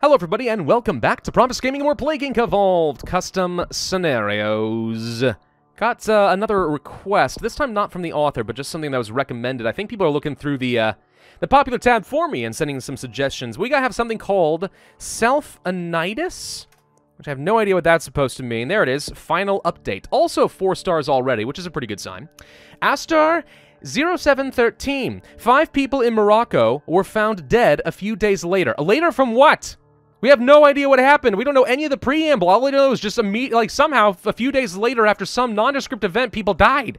Hello everybody and welcome back to Pravus Gaming and more Plague Inc. Evolved Custom Scenarios. Got another request, this time not from the author, but just something that was recommended. I think people are looking through the popular tab for me and sending some suggestions. We gotta have something called Selfanitus, which I have no idea what that's supposed to mean. There it is, final update. Also 4 stars already, which is a pretty good sign. Astar 0713. 5 people in Morocco were found dead a few days later. Later from what? We have no idea what happened. We don't know any of the preamble. All we know is just somehow a few days later after some nondescript event, people died.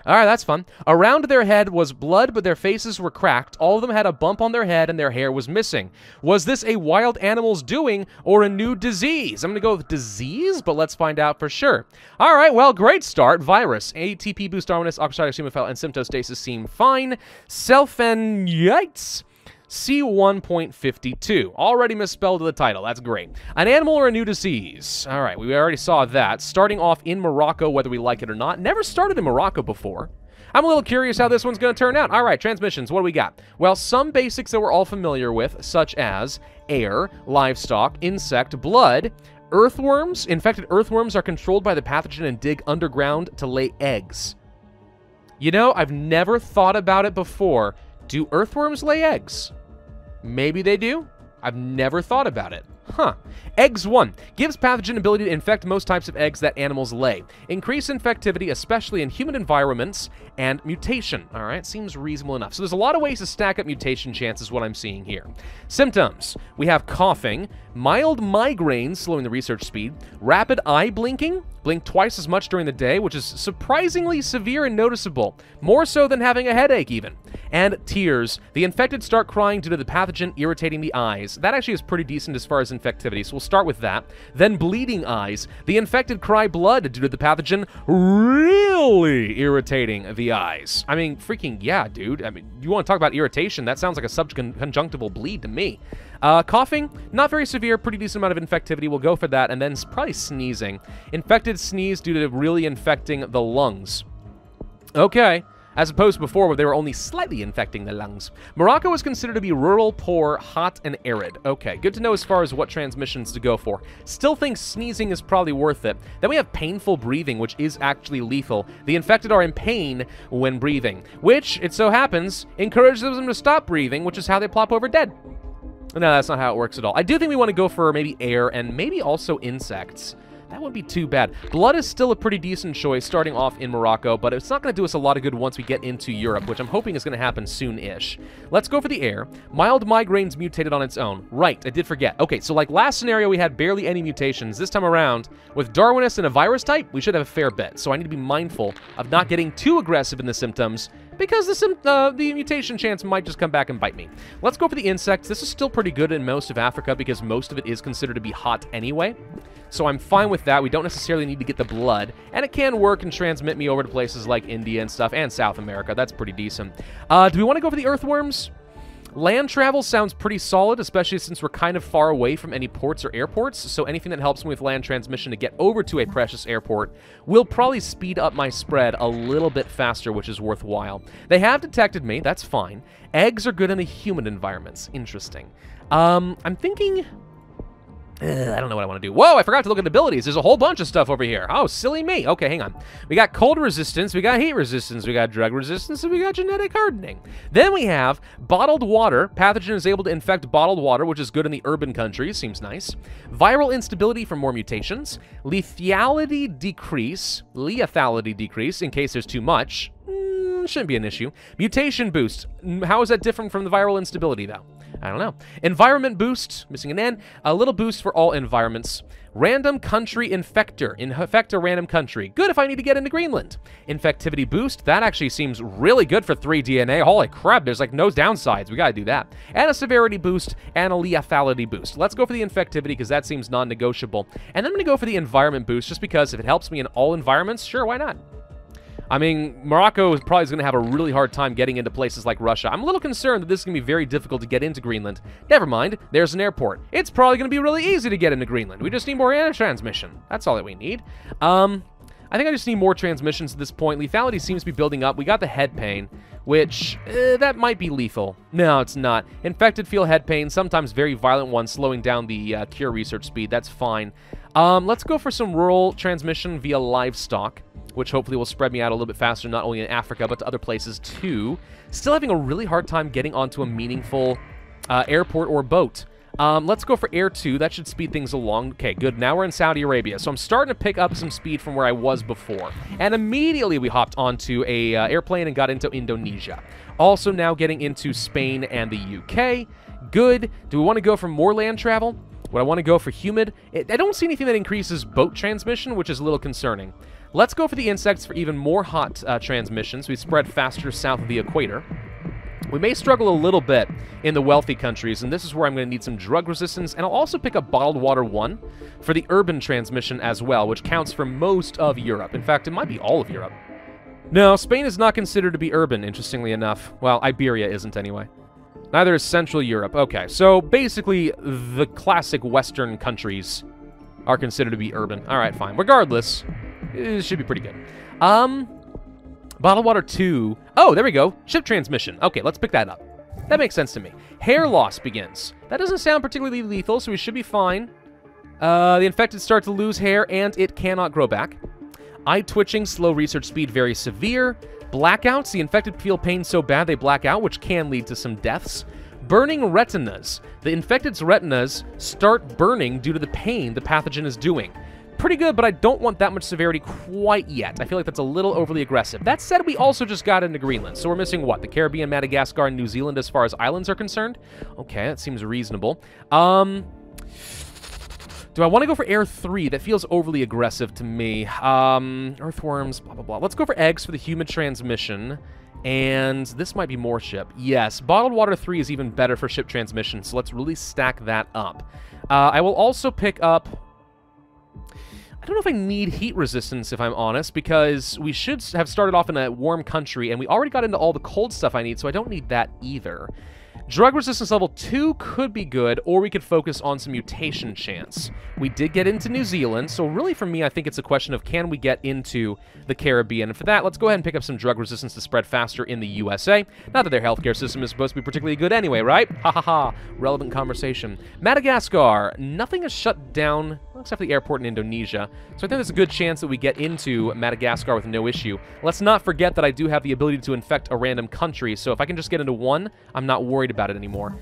Alright, that's fun. Around their head was blood, but their faces were cracked. All of them had a bump on their head and their hair was missing. Was this a wild animal's doing or a new disease? I'm going to go with disease, but let's find out for sure. Alright, well, great start. Virus. ATP boost Darwinus, oxidative hemophile, and symptostasis seem fine. Selfanitus. C1.52. Already misspelled the title. That's great. An animal or a new disease? All right, we already saw that. Starting off in Morocco, whether we like it or not. Never started in Morocco before. I'm a little curious how this one's going to turn out. All right, transmissions. What do we got? Well, some basics that we're all familiar with, such as air, livestock, insect, blood, earthworms. Infected earthworms are controlled by the pathogen and dig underground to lay eggs. You know, I've never thought about it before. Do earthworms lay eggs? Maybe they do. I've never thought about it. Huh. Eggs 1. Gives pathogen ability to infect most types of eggs that animals lay. Increase infectivity, especially in human environments, and mutation. Alright, seems reasonable enough. So there's a lot of ways to stack up mutation chances, what I'm seeing here. Symptoms. We have coughing, mild migraines, slowing the research speed, rapid eye blinking, blink twice as much during the day, which is surprisingly severe and noticeable, more so than having a headache even, and tears. The infected start crying due to the pathogen irritating the eyes. That actually is pretty decent as far as infectivity, so we'll start with that. Then bleeding eyes. The infected cry blood due to the pathogen really irritating the eyes. I mean, freaking yeah, dude. I mean, you want to talk about irritation, that sounds like a subconjunctival bleed to me. Coughing, not very severe, pretty decent amount of infectivity. We'll go for that, and then probably sneezing. Infected sneeze due to really infecting the lungs. Okay. As opposed to before, where they were only slightly infecting the lungs. Morocco is considered to be rural, poor, hot, and arid. Okay, good to know as far as what transmissions to go for. Still think sneezing is probably worth it. Then we have painful breathing, which is actually lethal. The infected are in pain when breathing, which, it so happens, encourages them to stop breathing, which is how they plop over dead. No, that's not how it works at all. I do think we want to go for maybe air and maybe also insects. That wouldn't be too bad. Blood is still a pretty decent choice starting off in Morocco, but it's not going to do us a lot of good once we get into Europe, which I'm hoping is going to happen soon-ish. Let's go for the air. Mild migraines mutated on its own. Right, I did forget. Okay, so like last scenario, we had barely any mutations. This time around, with Darwinus and a virus type, we should have a fair bit. So I need to be mindful of not getting too aggressive in the symptoms, because the mutation chance might just come back and bite me. Let's go for the insects. This is still pretty good in most of Africa because most of it is considered to be hot anyway. So I'm fine with that. We don't necessarily need to get the blood. And it can work and transmit me over to places like India and stuff, and South America. That's pretty decent. Do we want to go for the earthworms? Land travel sounds pretty solid, especially since we're kind of far away from any ports or airports, so anything that helps me with land transmission to get over to a precious airport will probably speed up my spread a little bit faster, which is worthwhile. They have detected me, that's fine. Eggs are good in the human environments. Interesting. I'm thinking... I don't know what I want to do. Whoa, I forgot to look at abilities. There's a whole bunch of stuff over here. Oh, silly me. Okay, hang on. We got cold resistance, we got heat resistance, we got drug resistance, and we got genetic hardening. Then we have bottled water. Pathogen is able to infect bottled water, which is good in the urban countries. Seems nice. Viral instability for more mutations. Lethality decrease in case there's too much. Shouldn't be an issue. Mutation boost. How is that different from the viral instability, though? I don't know. Environment boost, missing an N. A little boost for all environments. Random country infector. Infect a random country. Good if I need to get into Greenland. Infectivity boost. That actually seems really good for 3 DNA. Holy crap, there's like no downsides. We gotta do that. And a severity boost and a lethality boost. Let's go for the infectivity because that seems non-negotiable. And then I'm gonna go for the environment boost just because if it helps me in all environments, sure, why not? I mean, Morocco is probably going to have a really hard time getting into places like Russia. I'm a little concerned that this is going to be very difficult to get into Greenland. Never mind, there's an airport. It's probably going to be really easy to get into Greenland. We just need more air transmission. That's all that we need. I I think I just need more transmissions at this point. Lethality seems to be building up. We got the head pain, which, that might be lethal. No, it's not. Infected feel head pain, sometimes very violent ones, slowing down the cure research speed. That's fine. Let's go for some rural transmission via livestock, which hopefully will spread me out a little bit faster, not only in Africa, but to other places too. Still having a really hard time getting onto a meaningful airport or boat. Let's go for Air 2. That should speed things along. Okay, good. Now we're in Saudi Arabia. So I'm starting to pick up some speed from where I was before. And immediately we hopped onto a airplane and got into Indonesia. Also now getting into Spain and the UK. Good. Do we want to go for more land travel? Would I want to go for humid? I don't see anything that increases boat transmission, which is a little concerning. Let's go for the insects for even more hot transmissions. We spread faster south of the equator. We may struggle a little bit in the wealthy countries, and this is where I'm going to need some drug resistance, and I'll also pick up Bottled Water 1 for the urban transmission as well, which counts for most of Europe. In fact, it might be all of Europe. No, Spain is not considered to be urban, interestingly enough. Well, Iberia isn't anyway. Neither is Central Europe. Okay, so basically the classic Western countries are considered to be urban. All right, fine. Regardless, it should be pretty good. Bottled Water 2. Oh, there we go. Ship transmission. Okay, let's pick that up. That makes sense to me. Hair loss begins. That doesn't sound particularly lethal, so we should be fine. The infected start to lose hair, and it cannot grow back. Eye twitching, slow research speed, very severe. Blackouts. The infected feel pain so bad they black out, which can lead to some deaths. Burning retinas. The infected's retinas start burning due to the pain the pathogen is doing. Pretty good, but I don't want that much severity quite yet. I feel like that's a little overly aggressive. That said, we also just got into Greenland, so we're missing what? The Caribbean, Madagascar, and New Zealand as far as islands are concerned? Okay, that seems reasonable. Do I want to go for Air 3? That feels overly aggressive to me. Earthworms, blah, blah, blah. Let's go for eggs for the humid transmission. And this might be more ship. Yes, Bottled Water 3 is even better for ship transmission, so let's really stack that up. I will also pick up... I don't know if I need heat resistance, if I'm honest, because we should have started off in a warm country, and we already got into all the cold stuff I need, so I don't need that either. Drug resistance level 2 could be good, or we could focus on some mutation chance. We did get into New Zealand, so really for me, I think it's a question of can we get into the Caribbean? And for that, let's go ahead and pick up some drug resistance to spread faster in the USA. Not that their healthcare system is supposed to be particularly good anyway, right? Ha ha ha. Relevant conversation. Madagascar. Nothing is shut down, except for the airport in Indonesia. So I think there's a good chance that we get into Madagascar with no issue. Let's not forget that I do have the ability to infect a random country, so if I can just get into one, I'm not worried about it anymore.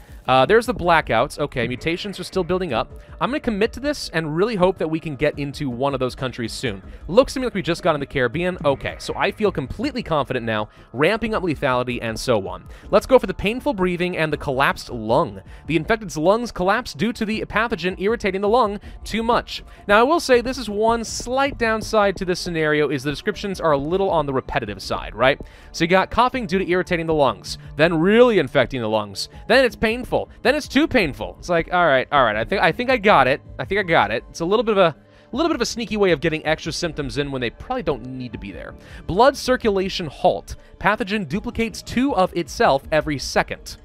There's the blackouts. Okay, mutations are still building up. I'm going to commit to this and really hope that we can get into one of those countries soon. Looks to me like we just got in the Caribbean. Okay, so I feel completely confident now, ramping up lethality and so on. Let's go for the painful breathing and the collapsed lung. The infected's lungs collapse due to the pathogen irritating the lung too much. Now, I will say this is one slight downside to this scenario is the descriptions are a little on the repetitive side, right? So you got coughing due to irritating the lungs, then really infecting the lungs, then it's painful, then it's too painful. It's like, all right, I think I got it. It's a little bit of a sneaky way of getting extra symptoms in when they probably don't need to be there. Blood circulation halt. Pathogen duplicates 2 of itself every second,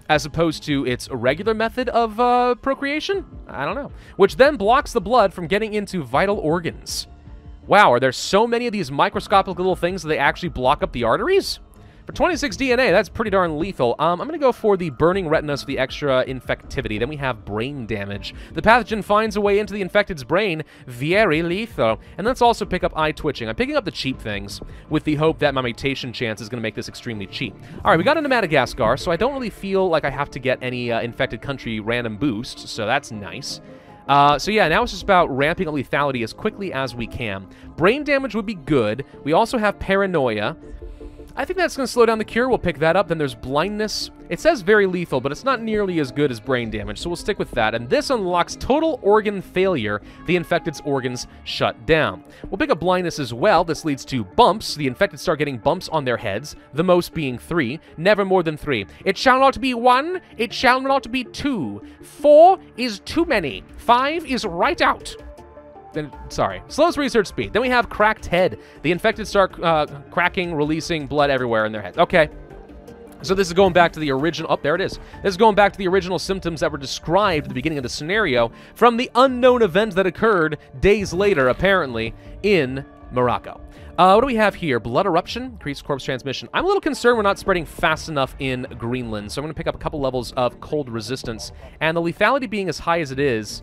as opposed to its regular method of procreation? I don't know. Which then blocks the blood from getting into vital organs. Wow, are there so many of these microscopic little things that they actually block up the arteries? For 26 DNA, that's pretty darn lethal. I'm going to go for the burning retinas for the extra infectivity. Then we have brain damage. The pathogen finds a way into the infected's brain. Very lethal. And let's also pick up eye twitching. I'm picking up the cheap things with the hope that my mutation chance is going to make this extremely cheap. All right, we got into Madagascar, so I don't really feel like I have to get any infected country random boost, so that's nice. So yeah, now it's just about ramping up lethality as quickly as we can. Brain damage would be good. We also have paranoia. I think that's going to slow down the cure. We'll pick that up. Then there's blindness. It says very lethal, but it's not nearly as good as brain damage, so we'll stick with that. And this unlocks total organ failure. The infected's organs shut down. We'll pick up blindness as well. This leads to bumps. The infected start getting bumps on their heads, the most being 3, never more than 3. It shall not be 1. It shall not be 2. 4 is too many. 5 is right out. Then, sorry, slows research speed. Then we have cracked head. The infected start cracking, releasing blood everywhere in their heads. Okay. So this is going back to the original... Oh, there it is. This is going back to the original symptoms that were described at the beginning of the scenario from the unknown event that occurred days later, apparently, in Morocco. What do we have here? Blood eruption, increased corpse transmission. I'm a little concerned we're not spreading fast enough in Greenland, so I'm going to pick up a couple levels of cold resistance. And the lethality being as high as it is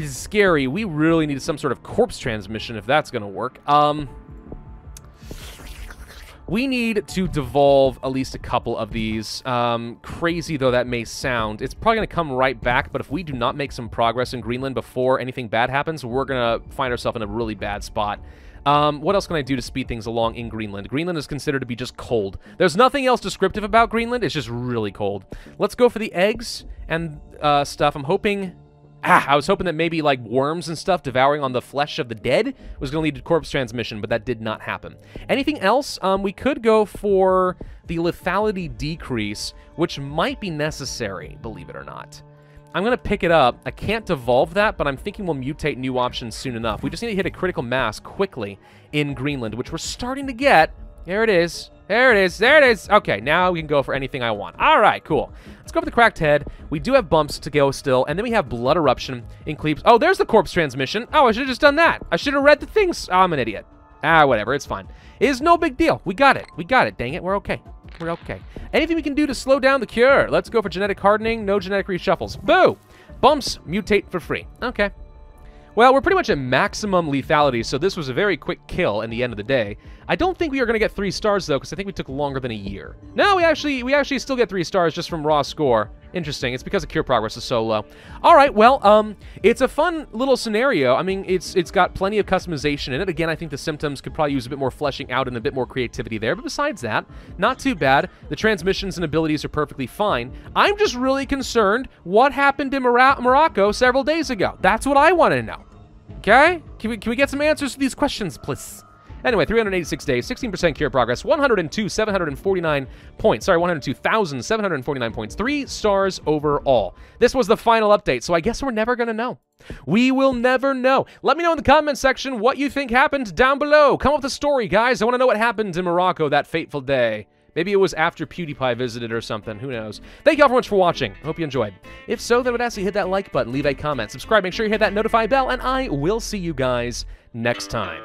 scary. We really need some sort of corpse transmission if that's going to work. We need to devolve at least a couple of these. Crazy though that may sound, it's probably going to come right back, but if we do not make some progress in Greenland before anything bad happens, we're going to find ourselves in a really bad spot. What else can I do to speed things along in Greenland? Greenland is considered to be just cold. There's nothing else descriptive about Greenland. It's just really cold. Let's go for the eggs and stuff. I'm hoping... I was hoping that maybe, like, worms and stuff devouring on the flesh of the dead was going to lead to corpse transmission, but that did not happen. Anything else? We could go for the lethality decrease, which might be necessary, believe it or not. I'm going to pick it up. I can't devolve that, but I'm thinking we'll mutate new options soon enough. We just need to hit a critical mass quickly in Greenland, which we're starting to get. There it is. There it is. There it is. Okay, now we can go for anything I want. All right, cool. Let's go for the cracked head. We do have bumps to go still, and then we have blood eruption in Cleaves. Oh, there's the corpse transmission. Oh, I should have just done that. I should have read the things. Oh, I'm an idiot. Whatever. It's fine. It is no big deal. We got it. We got it. Dang it. We're okay. We're okay. Anything we can do to slow down the cure? Let's go for genetic hardening. No genetic reshuffles. Boo! Bumps mutate for free. Okay. Well, we're pretty much at maximum lethality, so this was a very quick kill in the end of the day. I don't think we are going to get 3 stars, though, because I think we took longer than a year. No, we actually still get 3 stars just from raw score. Interesting. It's because the cure progress is so low. All right, well, it's a fun little scenario. I mean, it's got plenty of customization in it. Again, I think the symptoms could probably use a bit more fleshing out and a bit more creativity there, but besides that, not too bad. The transmissions and abilities are perfectly fine. I'm just really concerned what happened in Morocco several days ago. That's what I want to know. Okay? Can we get some answers to these questions, please? Anyway, 386 days, 16% cure progress, 102,749 points. Sorry, 102,749 points. 3 stars overall. This was the final update, so I guess we're never going to know. We will never know. Let me know in the comment section what you think happened down below. Come up with a story, guys. I want to know what happened in Morocco that fateful day. Maybe it was after PewDiePie visited or something. Who knows? Thank you all very much for watching. I hope you enjoyed. If so, then I would ask you to hit that like button, leave a comment, subscribe, make sure you hit that notify bell, and I will see you guys next time.